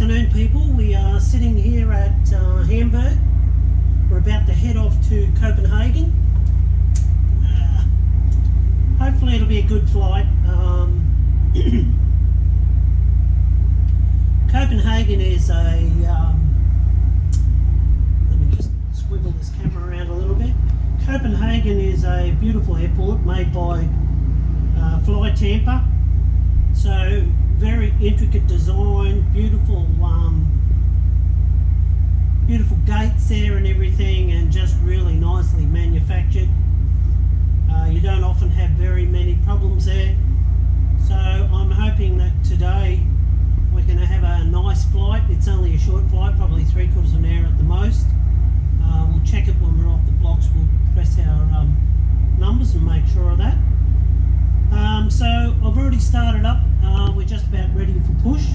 afternoon, people. We are sitting here at Hamburg. We're about to head off to Copenhagen. Hopefully it'll be a good flight. Copenhagen is a, let me just swivel this camera around a little bit. Copenhagen is a beautiful airport made by Fly Tampa. So very intricate design, beautiful beautiful gates there and everything, and just really nicely manufactured. You don't often have very many problems there. So I'm hoping that today we're going to have a nice flight. It's only a short flight, probably 3/4 of an hour at the most. We'll check it when we're off the blocks. We'll press our numbers and make sure of that. So I've already started up. We're just about ready for push.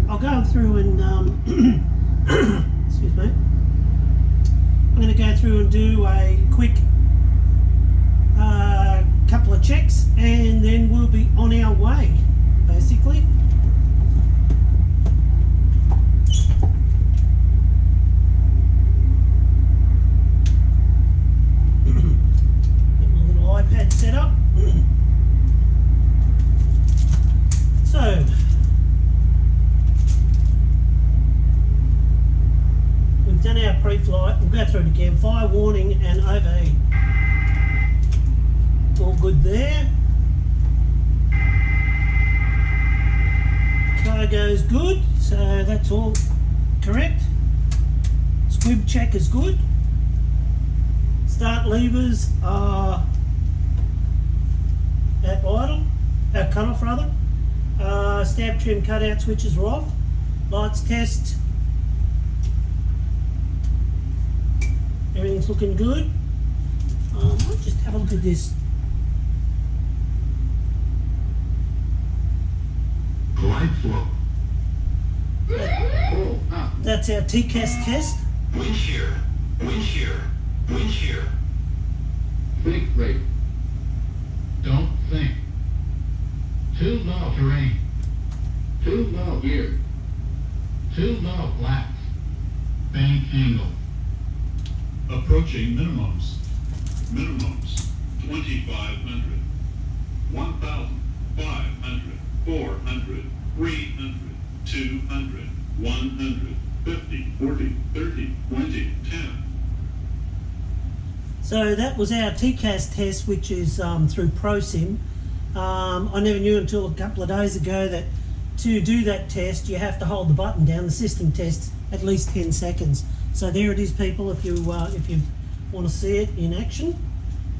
I'll go through and excuse me. I'm going to go through and do a quick couple of checks, and then we'll be on our way, basically. Get my little iPad set up. So, we've done our pre-flight. We'll go through it again. Fire warning and overheat. All good there. Cargo's good, so that's all correct. Squib check is good. Start levers are at idle, cut off rather. Stab trim cutout switches are off. Lights test. Everything's looking good. I'll just have a look at this. Glide flow. That's our TCAS test. Wind shear. Wind shear. Wind shear. Think rate. Don't think. Too low terrain. Too low gear. Too low flaps. Bank angle. Approaching minimums. Minimums. 2,500. 1,500. 400. 300. 200. 100. 50. 40. 30. 20. 10. So that was our TCAS test, which is through ProSim. I never knew until a couple of days ago that to do that test you have to hold the button down. The system tests at least 10 seconds. So there it is, people, if you want to see it in action.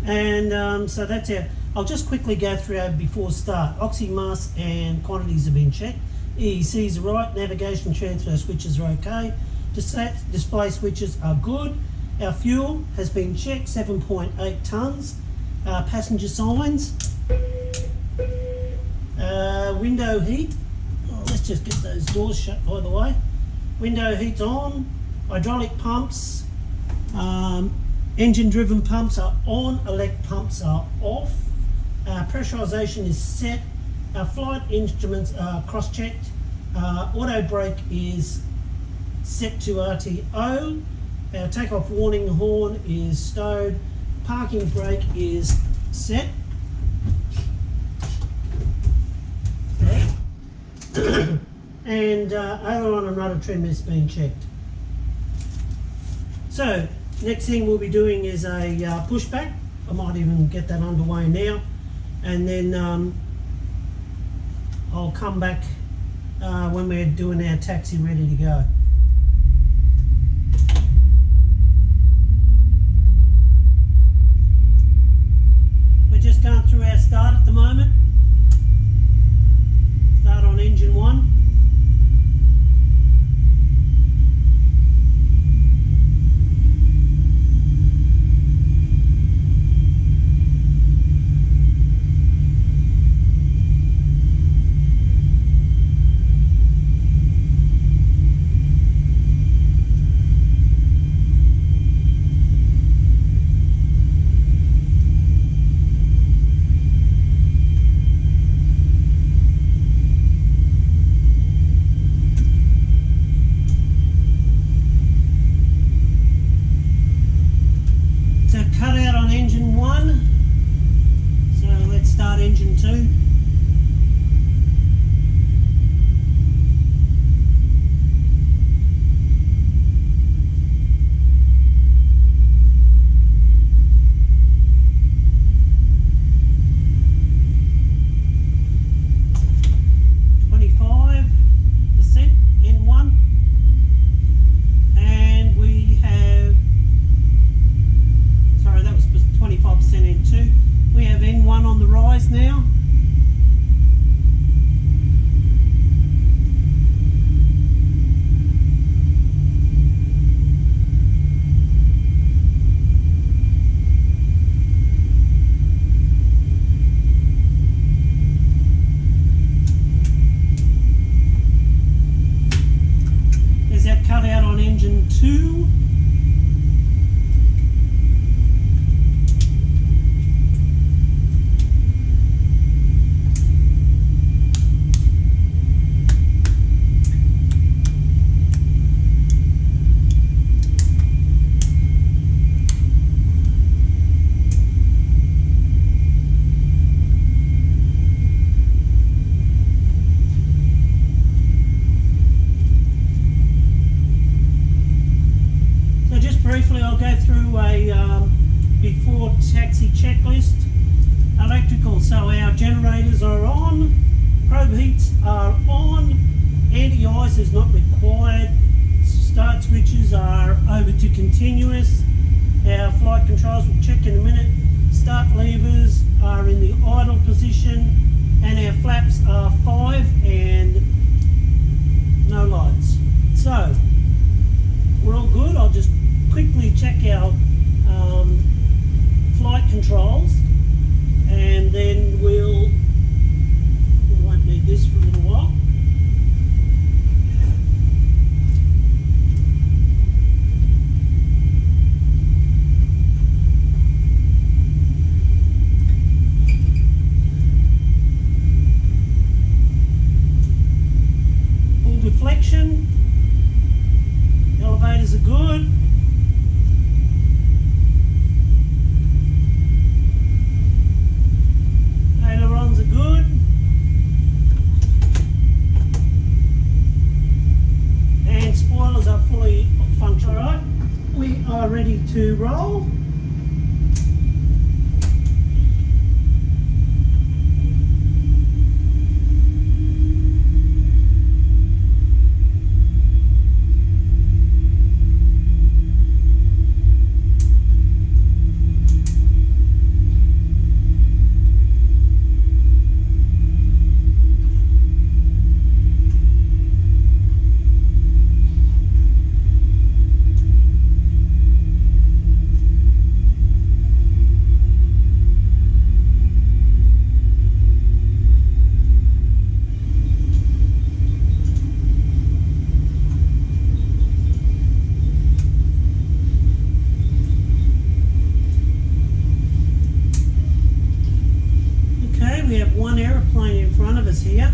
And so that's our, I'll just quickly go through our before start. Oxy mass and quantities have been checked. EECs are right. Navigation transfer switches are okay. Display switches are good. Our fuel has been checked, 7.8 tonnes. Passenger signs. Window heat. Oh, let's just get those doors shut, by the way. Window heat's on. Hydraulic pumps. Engine driven pumps are on. Elect pumps are off. Pressurization is set. Our flight instruments are cross-checked. Auto brake is set to RTO. Our takeoff warning horn is stowed. Parking brake is set. And aileron and rudder trim has been checked. So next thing we'll be doing is a pushback. I might even get that underway now, and then I'll come back when we're doing our taxi ready to go. We're just going through our start at the moment. Start on engine 1. device is not required. Start switches are over to continuous. Our flight controls will check in a minute. Start levers are in the idle position, and our flaps are 5 and no lights. So we're all good. I'll just quickly check our flight controls, and then we won't need this for a little while. Full deflection. Elevators are good. Ailerons are good. And spoilers are fully functional. Alright, we are ready to roll. We have one aeroplane in front of us here.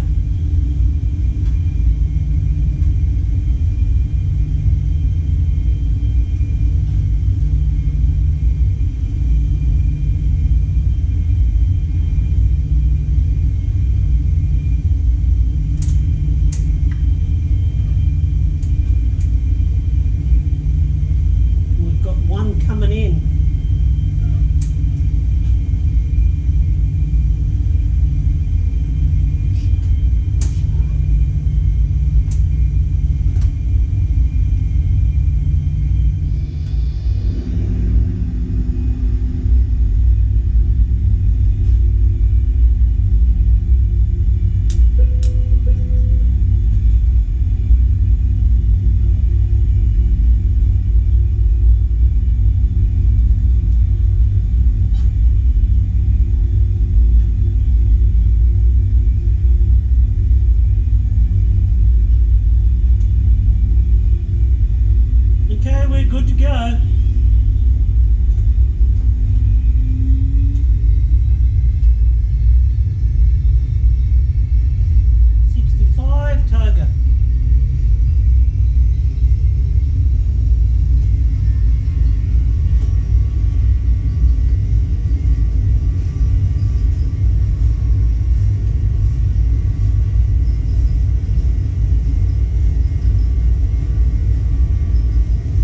We've got one coming in. Okay, we're good to go. Toga.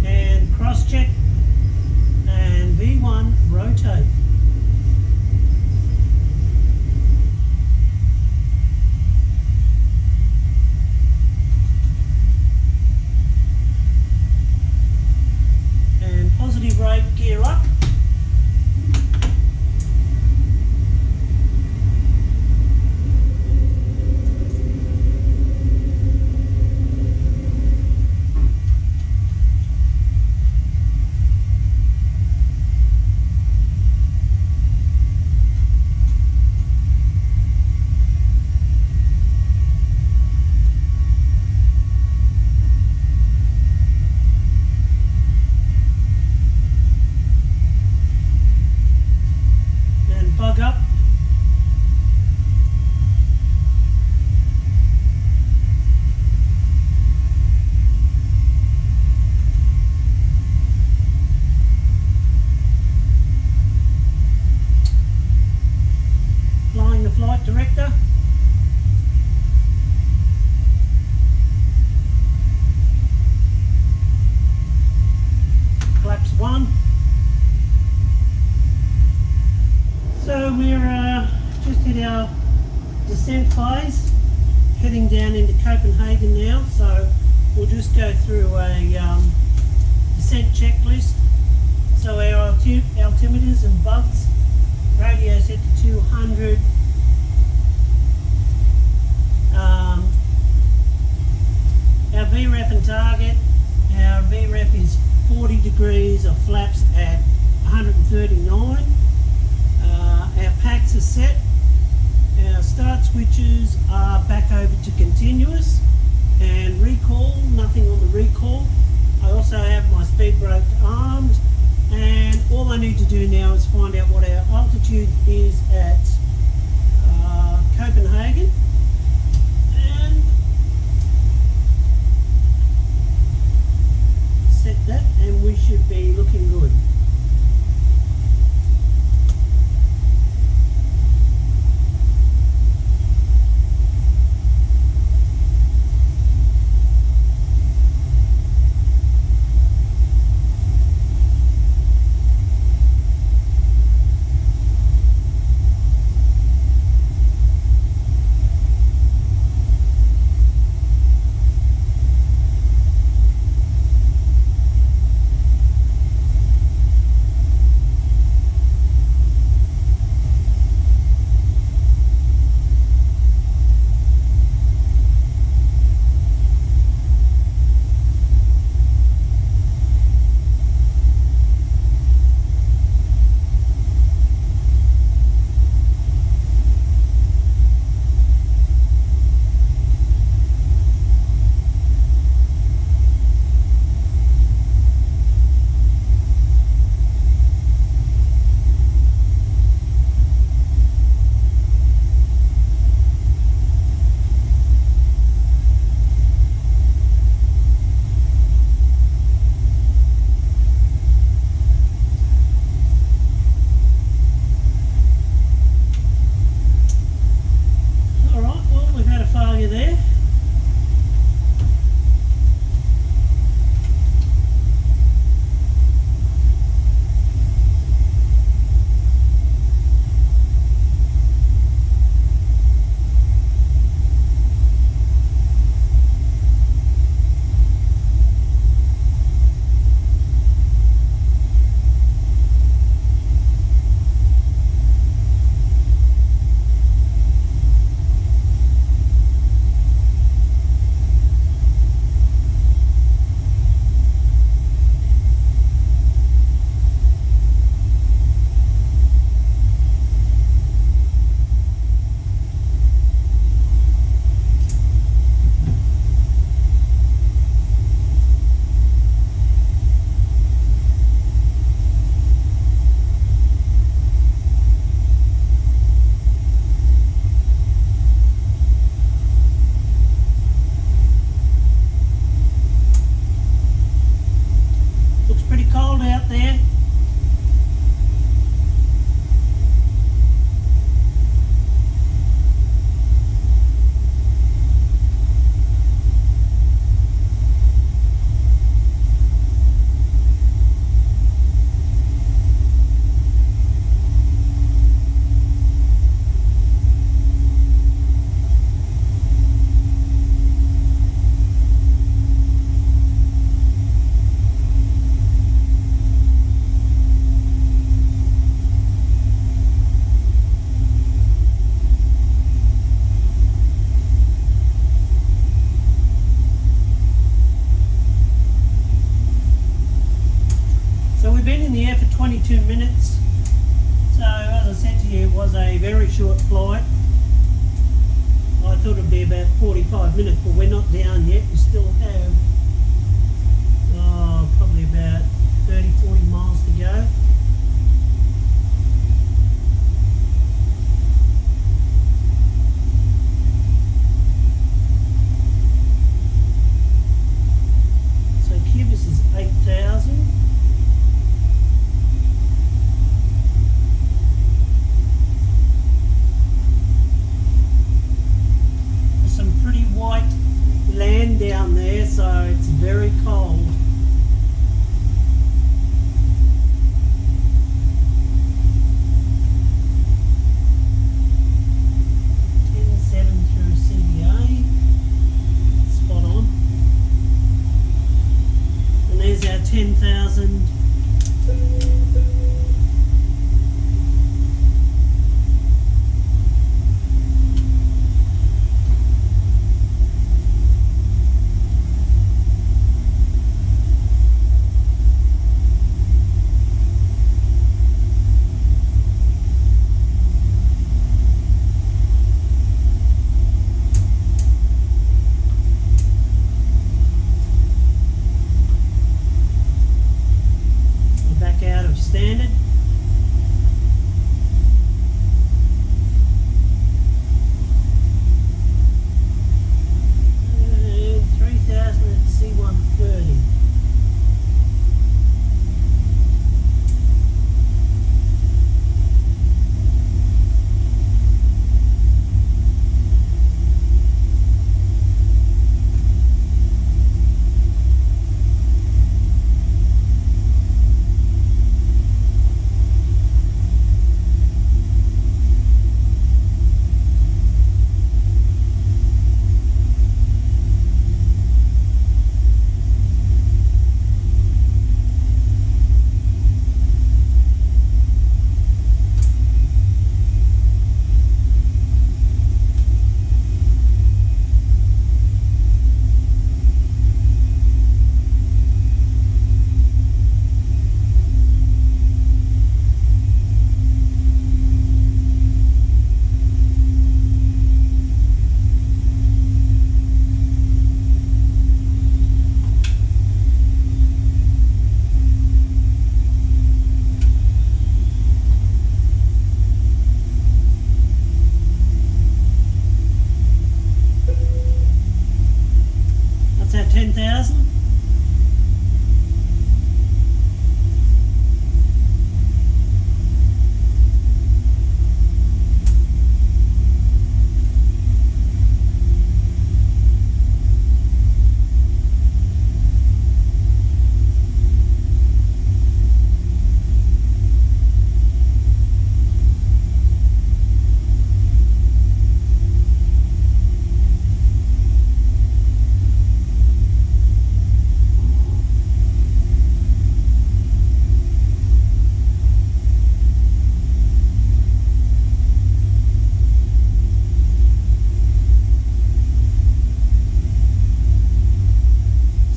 And cross check and V1 rotate. Positive rate, gear up. Bug up. Flying the flight director. Flaps 1. So we're just hit our descent phase. heading down into Copenhagen now, so we'll just go through a descent checklist. So our altimeters and bugs, radio set to 200. Our VREF and target, our VREF is 40 degrees of flaps at 139. Our packs are set. Our start switches are back over to continuous, and recall, nothing on the recall. I also have my speed brake armed, and all I need to do now is find out what our altitude is at Copenhagen, and set that, and we should be looking good. We've been in the air for 22 minutes, so as I said to you, it was a very short flight. I thought it'd be about 45 minutes, but we're not down yet. We still have probably about 30-40 miles to go. So Cubis is 8,000. Pretty white land down there, so it's very cold. 10,000. Back out of standard. And 3,000 at C130. That's at 10,000.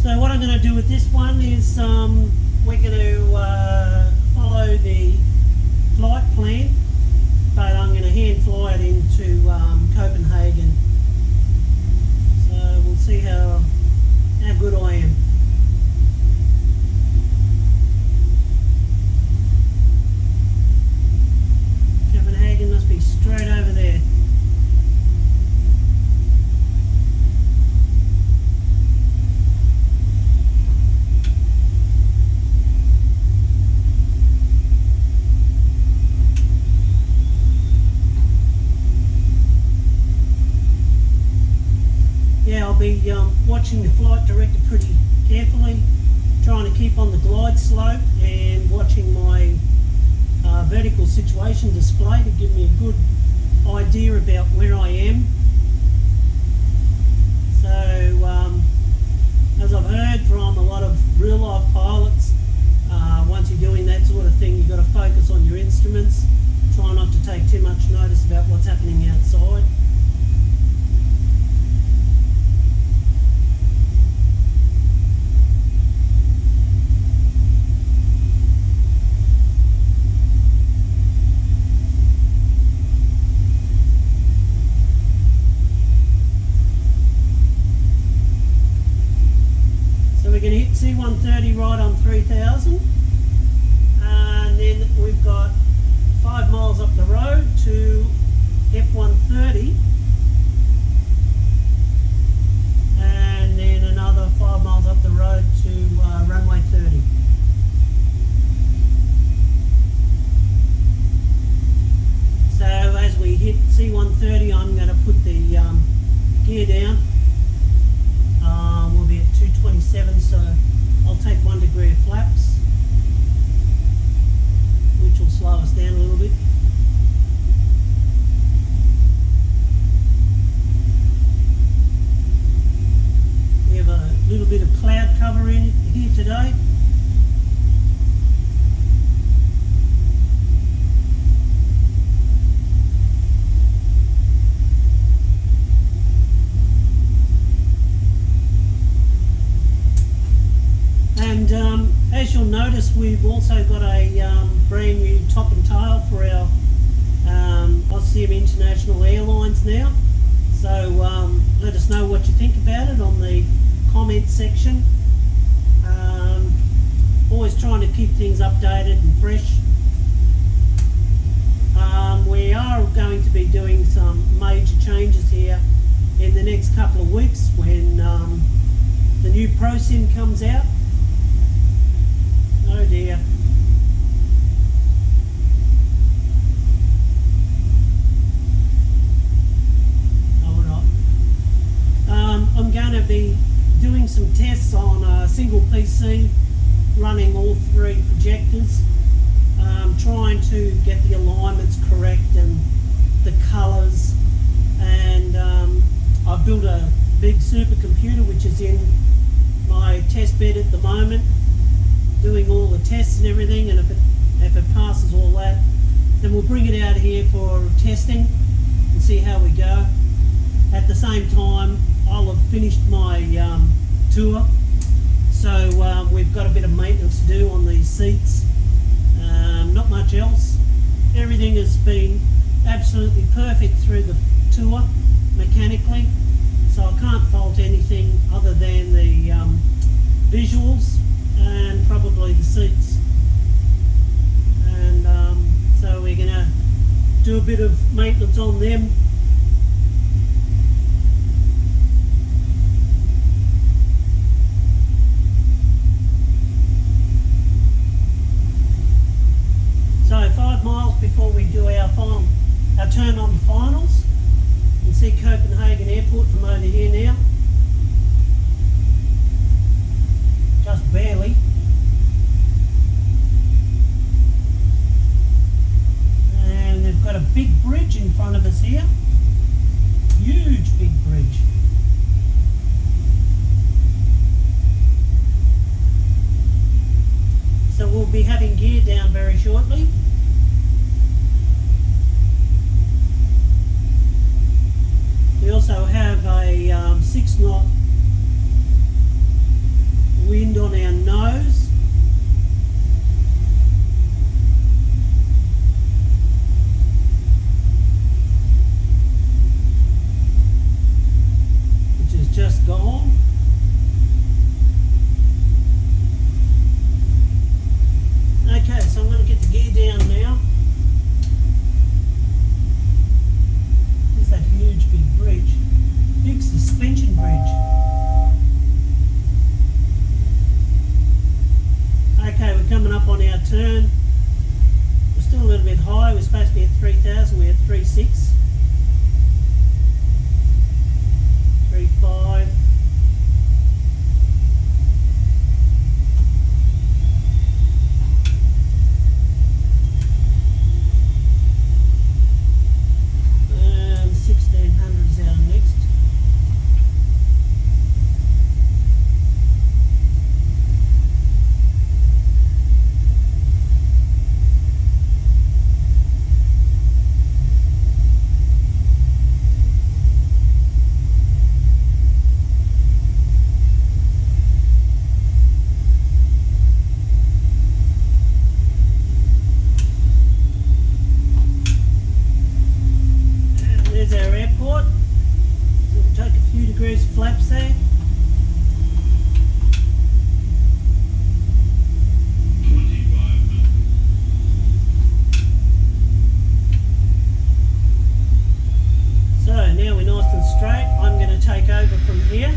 So what I'm going to do with this one is we're going to follow the flight plan, but I'm going to hand fly it into Copenhagen. So we'll see how good I am. Copenhagen must be straight over there. Yeah, I'll be watching the flight director pretty carefully, trying to keep on the glide slope and watching my vertical situation display to give me a good idea about where I am. So, as I've heard from a lot of real life pilots, once you're doing that sort of thing, you've got to focus on your instruments, try not to take too much notice about what's happening outside. We're going to hit C130 right on 3,000, and then we've got 5 miles up the road to F130, and then another 5 miles up the road to runway 30. So as we hit C130, I'm going to put the gear down. We'll be at 227, so I'll take 1 degree of flaps, which will slow us down a little bit. you'll notice, we've also got a brand new top and tail for our Ocean International Airlines now. So let us know what you think about it on the comment section. Always trying to keep things updated and fresh. We are going to be doing some major changes here in the next couple of weeks when the new Pro Sim comes out. Oh dear. Alright. I'm going to be doing some tests on a single PC, running all three projectors, trying to get the alignments correct and the colours, and I've built a big supercomputer which is in my test bed at the moment, doing all the tests and everything, and if it passes all that, then we'll bring it out here for testing and see how we go. At the same time, I'll have finished my tour, so we've got a bit of maintenance to do on these seats. Not much else. Everything has been absolutely perfect through the tour mechanically, so I can't fault anything other than the visuals and probably the seats. And so we're going to do a bit of maintenance on them. So 5 miles before we do our turn on the finals. You can see Copenhagen Airport from over here now. Just barely. And they've got a big bridge in front of us here. Huge big bridge. So we'll be having gear down very shortly. We also have a 6-knot wind on our nose. Which is just gone. Okay, so I'm going to get the gear down now. There's that huge big bridge. Big suspension bridge. Okay, we're coming up on our turn. We're still a little bit high. We're supposed to be at 3,000. We're at 3.6. 3.5. Flaps there. 2,500. So now we're nice and straight. I'm going to take over from here.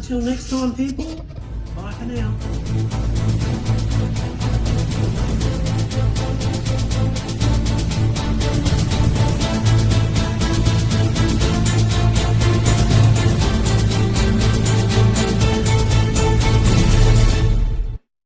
until next time, people, bye for now.